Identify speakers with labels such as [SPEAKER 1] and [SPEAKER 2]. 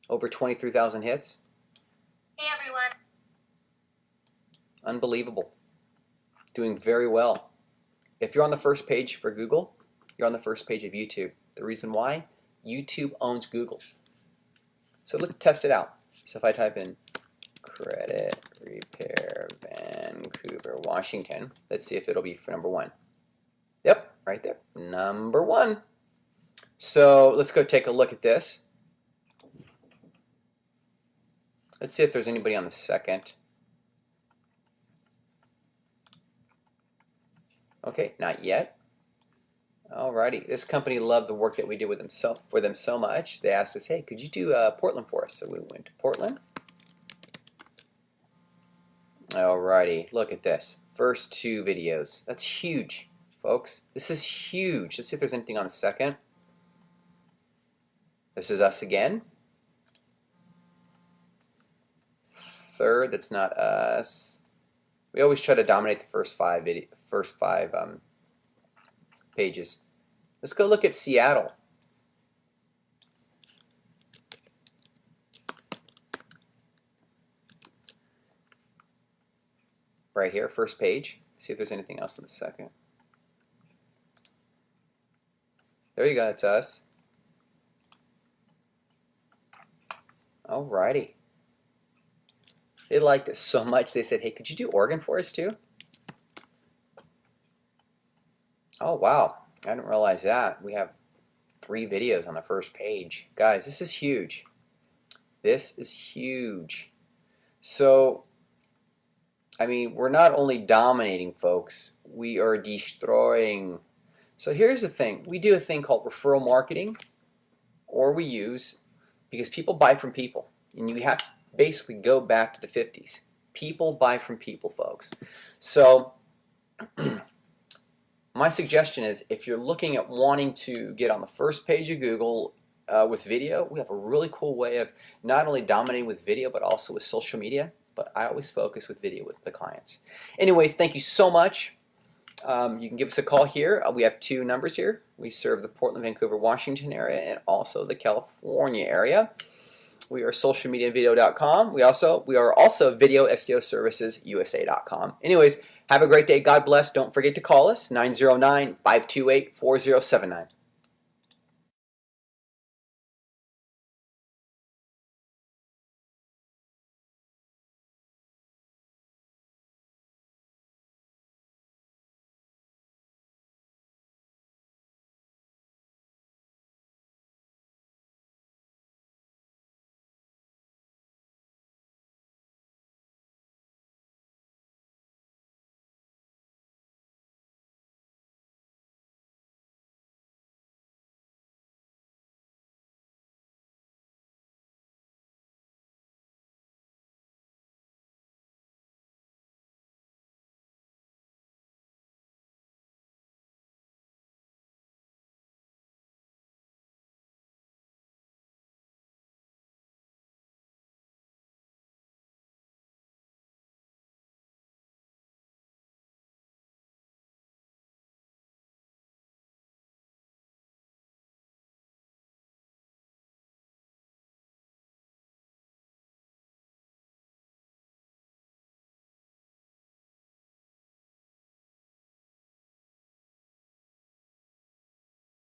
[SPEAKER 1] Over 23,000 hits.
[SPEAKER 2] Hey everyone.
[SPEAKER 1] Unbelievable. Doing very well. If you're on the first page for Google, you're on the first page of YouTube. The reason why? YouTube owns Google. So let's test it out. So if I type in credit repair Vancouver, Washington, let's see if it'll be for number 1. Yep, right there. Number 1. So let's go take a look at this. Let's see if there's anybody on the second. Okay, not yet. Alrighty, this company loved the work that we did with them for them so much. They asked us, hey, could you do Portland for us? So we went to Portland. Alrighty, look at this. First 2 videos. That's huge, folks. This is huge. Let's see if there's anything on the second. This is us again. Third, that's not us. We always try to dominate the first 5 pages. Let's go look at Seattle. Right here, first page. See if there's anything else on the second. There you go, it's us. Alrighty. They liked it so much they said, hey, could you do Oregon for us too? Oh wow, I didn't realize that. We have 3 videos on the first page. Guys, this is huge. This is huge. So, I mean, we're not only dominating, folks, we are destroying. So here's the thing. We do a thing called referral marketing, or we use, because people buy from people. And you have to basically go back to the 50s. People buy from people, folks. So my suggestion is, if you're looking at wanting to get on the first page of Google with video, we have a really cool way of not only dominating with video, but also with social media. But I always focus with video with the clients. Anyways, thank you so much. You can give us a call here. We have 2 numbers here. We serve the Portland, Vancouver, Washington area and also the California area. We are socialmediavideo.com. We are also video SEO services USA.com. Anyways, have a great day. God bless. Don't forget to call us 909-528-4079.